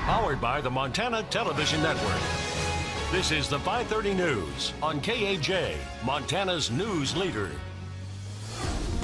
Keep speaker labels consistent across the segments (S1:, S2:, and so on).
S1: Powered by the Montana Television Network. This is the 530 News on KAJ, Montana's news leader.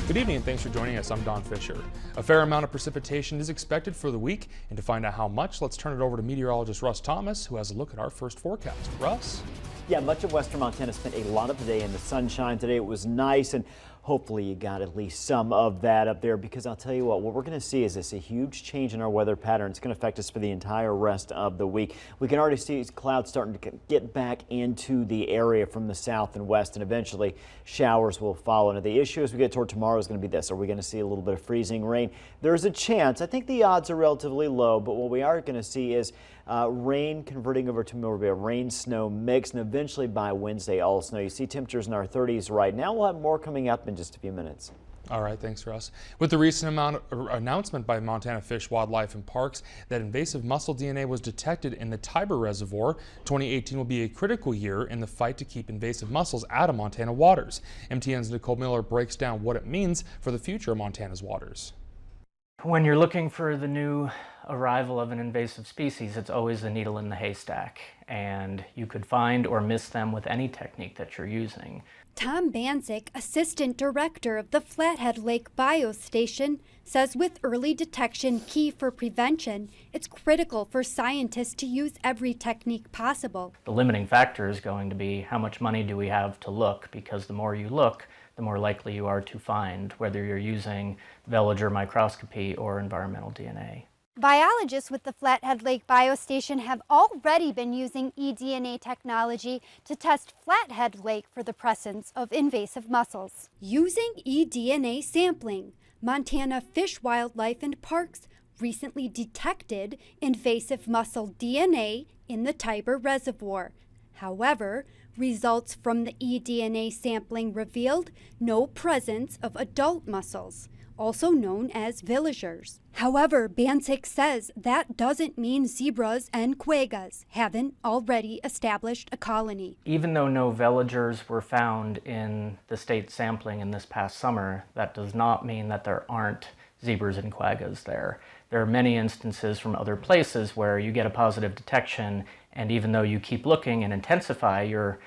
S2: Good evening and thanks for joining us. I'm Don Fisher. A fair amount of precipitation is expected for the week, and to find out how much, let's turn it over to meteorologist Russ Thomas, who has a look at our first forecast. Russ?
S3: Yeah, much of western Montana spent a lot of the day in the sunshine today. It was nice, and hopefully you got at least some of that up there, because I'll tell you what we're going to see is a huge change in our weather pattern. It's going to affect us for the entire rest of the week. We can already see clouds starting to get back into the area from the south and west, and eventually showers will follow. Now, the issue as we get toward tomorrow is going to be this. Are we going to see a little bit of freezing rain? There's a chance. I think the odds are relatively low, but what we are going to see is rain converting over to more of a rain-snow mix, and eventually by Wednesday, all snow. You see temperatures in our 30s right now. We'll have more coming up in just a few minutes.
S2: All right, thanks, Russ. With the recent announcement by Montana Fish, Wildlife and Parks that invasive mussel DNA was detected in the Tiber Reservoir, 2018 will be a critical year in the fight to keep invasive mussels out of Montana waters. MTN's Nicole Miller breaks down what it means for the future of Montana's waters.
S4: When you're looking for the new arrival of an invasive species, it's always the needle in the haystack, and you could find or miss them with any technique that you're using.
S5: Tom Banczyk, Assistant Director of the Flathead Lake Biostation, says with early detection key for prevention, it's critical for scientists to use every technique possible.
S4: The limiting factor is going to be how much money do we have to look, because the more you look, the more likely you are to find, whether you're using Veloger microscopy or environmental DNA.
S5: Biologists with the Flathead Lake Biostation have already been using eDNA technology to test Flathead Lake for the presence of invasive mussels. Using eDNA sampling, Montana Fish, Wildlife and Parks recently detected invasive mussel DNA in the Tiber Reservoir. However, results from the eDNA sampling revealed no presence of adult mussels, also known as villagers. However, Banczyk says that doesn't mean zebras and quaggas haven't already established a colony.
S4: Even though no villagers were found in the state sampling in this past summer, that does not mean that there aren't zebras and quaggas there. There are many instances from other places where you get a positive detection, and even though you keep looking and intensify your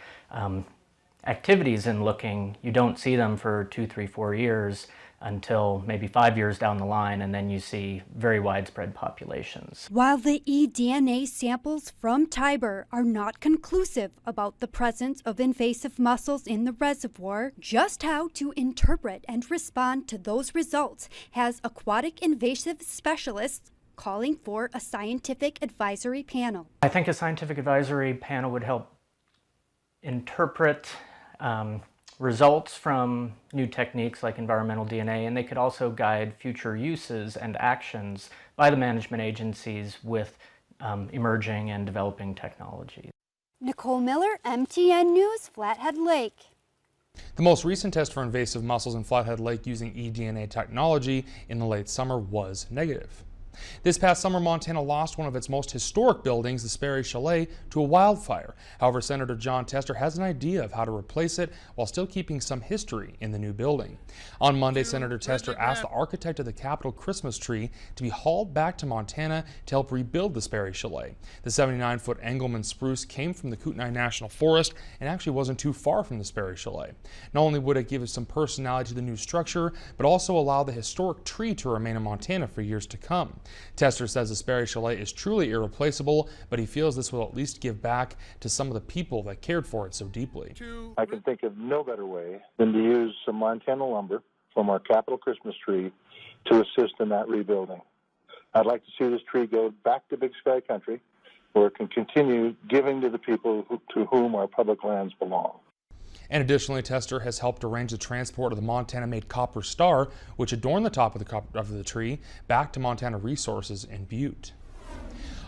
S4: activities in looking, you don't see them for 2, 3, 4 years until maybe 5 years down the line, and then you see very widespread populations.
S5: While the eDNA samples from Tiber are not conclusive about the presence of invasive mussels in the reservoir, just how to interpret and respond to those results has aquatic invasive specialists calling for a scientific advisory panel.
S4: I think a scientific advisory panel would help interpret results from new techniques like environmental DNA, and they could also guide future uses and actions by the management agencies with emerging and developing technologies.
S5: Nicole Miller, MTN News, Flathead Lake.
S2: The most recent test for invasive mussels in Flathead Lake using eDNA technology in the late summer was negative. This past summer, Montana lost one of its most historic buildings, the Sperry Chalet, to a wildfire. However, Senator Jon Tester has an idea of how to replace it while still keeping some history in the new building. On Monday, Senator Tester asked the architect of the Capitol Christmas tree to be hauled back to Montana to help rebuild the Sperry Chalet. The 79-foot Engelmann spruce came from the Kootenai National Forest and actually wasn't too far from the Sperry Chalet. Not only would it give some personality to the new structure, but also allow the historic tree to remain in Montana for years to come. Tester says the Sperry Chalet is truly irreplaceable, but he feels this will at least give back to some of the people that cared for it so deeply.
S6: I can think of no better way than to use some Montana lumber from our Capitol Christmas tree to assist in that rebuilding. I'd like to see this tree go back to Big Sky Country, where it can continue giving to the people to whom our public lands belong.
S2: And additionally, Tester has helped arrange the transport of the Montana-made copper star, which adorned the top of the tree, back to Montana Resources in Butte.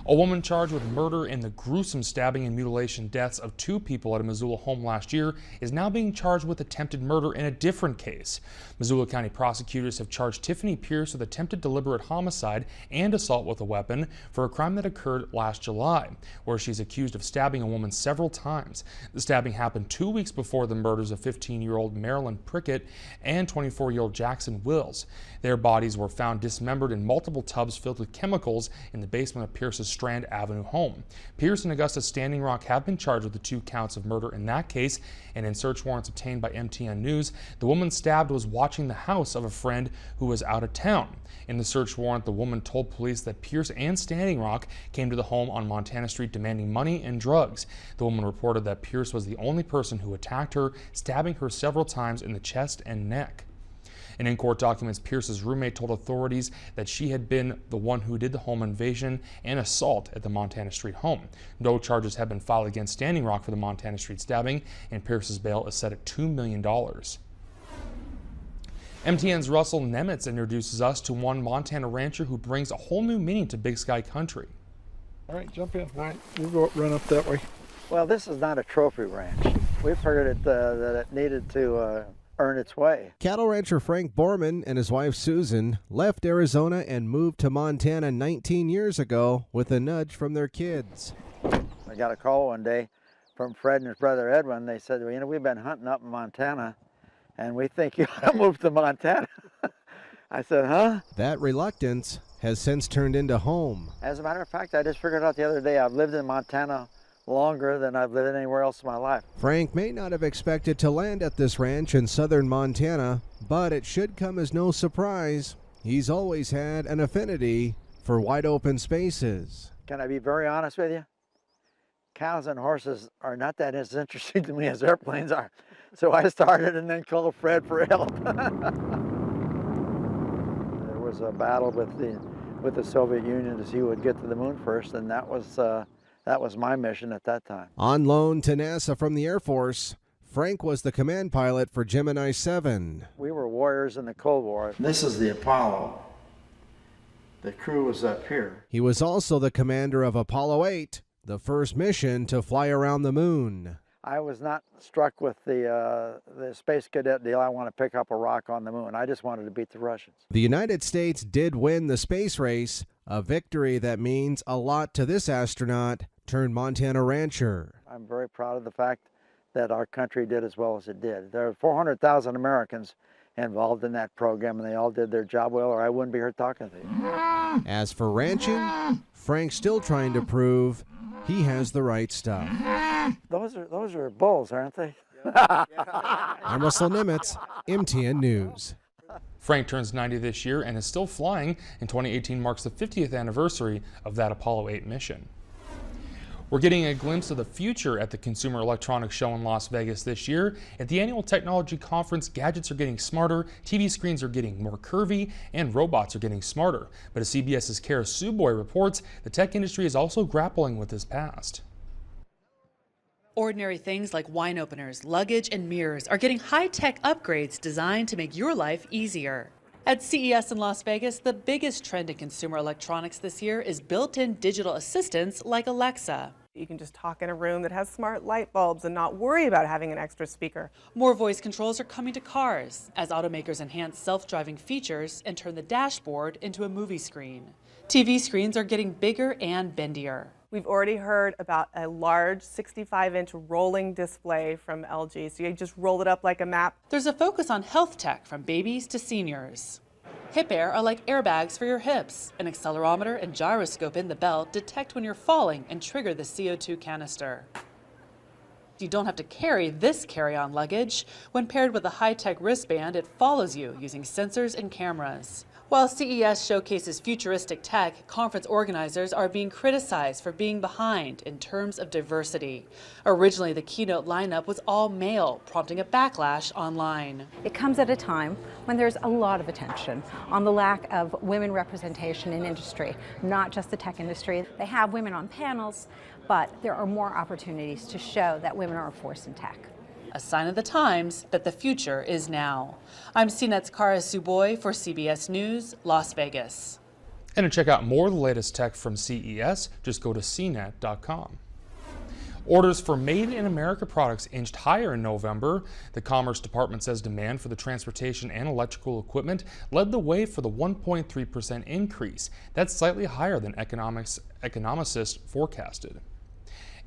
S2: A woman charged with murder in the gruesome stabbing and mutilation deaths of 2 people at a Missoula home last year is now being charged with attempted murder in a different case. Missoula County prosecutors have charged Tiffany Pierce with attempted deliberate homicide and assault with a weapon for a crime that occurred last July, where she's accused of stabbing a woman several times. The stabbing happened 2 weeks before the murders of 15-year-old Marilyn Prickett and 24-year-old Jackson Wills. Their bodies were found dismembered in multiple tubs filled with chemicals in the basement of Pierce's Strand Avenue home. Pierce and Augusta Standing Rock have been charged with the 2 counts of murder in that case, and in search warrants obtained by MTN News, the woman stabbed was watching the house of a friend who was out of town. In the search warrant, the woman told police that Pierce and Standing Rock came to the home on Montana Street demanding money and drugs. The woman reported that Pierce was the only person who attacked her, stabbing her several times in the chest and neck. And in court documents, Pierce's roommate told authorities that she had been the one who did the home invasion and assault at the Montana Street home. No charges have been filed against Standing Rock for the Montana Street stabbing, and Pierce's bail is set at $2 million. MTN's Russell Nemitz introduces us to one Montana rancher who brings a whole new meaning to Big Sky country.
S7: All right, jump in. All right, we'll go run up that way.
S8: Well, this is not a trophy ranch. We've heard that it needed to earn its way.
S9: Cattle rancher Frank Borman and his wife Susan left Arizona and moved to Montana 19 years ago with a nudge from their kids.
S8: I got a call one day from Fred and his brother Edwin. They said, well, you know, we've been hunting up in Montana, and we think you ought to move to Montana. I said, huh?
S9: That reluctance has since turned into home.
S8: As a matter of fact, I just figured out the other day I've lived in Montana longer than I've lived anywhere else in my life.
S9: Frank may not have expected to land at this ranch in southern Montana, but it should come as no surprise. He's always had an affinity for wide open spaces.
S8: Can I be very honest with you? Cows and horses are not that as interesting to me as airplanes are. So I started and then called Fred for help. There was a battle with the Soviet Union to see who would get to the moon first, and that was my mission at that time.
S9: On loan to NASA from the Air Force, Frank was the command pilot for Gemini 7.
S8: We were warriors in the Cold War. This is the Apollo. The crew was up here.
S9: He was also the commander of Apollo 8, the first mission to fly around the moon.
S8: I was not struck with the space cadet deal. I want to pick up a rock on the moon. I just wanted to beat the Russians.
S9: The United States did win the space race, a victory that means a lot to this astronaut turned Montana rancher.
S8: I'm very proud of the fact that our country did as well as it did. There are 400,000 Americans involved in that program, and they all did their job well, or I wouldn't be here talking to you.
S9: As for ranching, Frank's still trying to prove he has the right stuff.
S8: Those are bulls, aren't they?
S9: I'm Russell Nemitz, MTN News.
S2: Frank turns 90 this year and is still flying, and 2018 marks the 50th anniversary of that Apollo 8 mission. We're getting a glimpse of the future at the Consumer Electronics Show in Las Vegas this year. At the annual technology conference, gadgets are getting smarter, TV screens are getting more curvy, and robots are getting smarter. But as CBS's Kara Suboy reports, the tech industry is also grappling with this past.
S10: Ordinary things like wine openers, luggage, and mirrors are getting high-tech upgrades designed to make your life easier. At CES in Las Vegas, the biggest trend in consumer electronics this year is built-in digital assistants like Alexa.
S11: You can just talk in a room that has smart light bulbs and not worry about having an extra speaker.
S10: More voice controls are coming to cars as automakers enhance self-driving features and turn the dashboard into a movie screen. TV screens are getting bigger and bendier.
S11: We've already heard about a large 65-inch rolling display from LG, so you just roll it up like a map.
S10: There's a focus on health tech from babies to seniors. Hip Air are like airbags for your hips. An accelerometer and gyroscope in the belt detect when you're falling and trigger the CO2 canister. You don't have to carry this carry-on luggage. When paired with a high-tech wristband, it follows you using sensors and cameras. While CES showcases futuristic tech, conference organizers are being criticized for being behind in terms of diversity. Originally, the keynote lineup was all male, prompting a backlash online.
S12: It comes at a time when there's a lot of attention on the lack of women representation in industry, not just the tech industry. They have women on panels, but there are more opportunities to show that women are a force in tech.
S10: A sign of the times that the future is now. I'm CNET's Kara Suboy for CBS News, Las Vegas.
S2: And to check out more of the latest tech from CES, just go to cnet.com. Orders for Made in America products inched higher in November. The Commerce Department says demand for the transportation and electrical equipment led the way for the 1.3% increase. That's slightly higher than economists forecasted.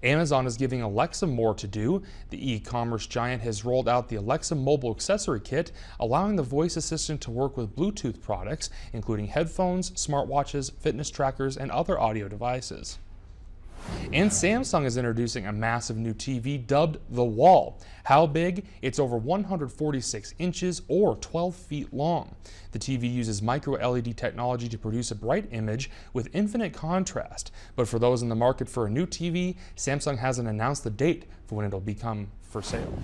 S2: Amazon is giving Alexa more to do. The e-commerce giant has rolled out the Alexa mobile accessory kit, allowing the voice assistant to work with Bluetooth products, including headphones, smartwatches, fitness trackers, and other audio devices. And Samsung is introducing a massive new TV dubbed The Wall. How big? It's over 146 inches or 12 feet long. The TV uses micro LED technology to produce a bright image with infinite contrast. But for those in the market for a new TV, Samsung hasn't announced the date for when it'll become for sale.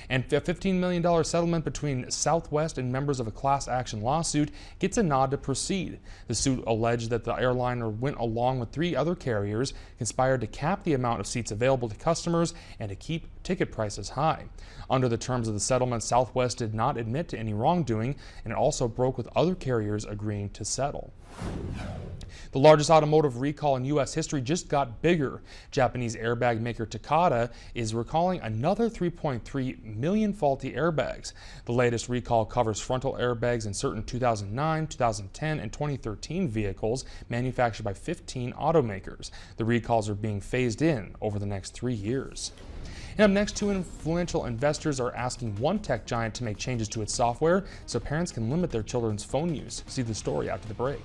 S2: And a $15 million settlement between Southwest and members of a class action lawsuit gets a nod to proceed. The suit alleged that the airliner went along with 3 other carriers, conspired to cap the amount of seats available to customers, and to keep ticket prices high. Under the terms of the settlement, Southwest did not admit to any wrongdoing, and it also broke with other carriers agreeing to settle. The largest automotive recall in U.S. history just got bigger. Japanese airbag maker Takata is recalling another 3.3 million faulty airbags. The latest recall covers frontal airbags in certain 2009, 2010, and 2013 vehicles manufactured by 15 automakers. The recalls are being phased in over the next 3 years. And up next, 2 influential investors are asking one tech giant to make changes to its software so parents can limit their children's phone use. See the story after the break.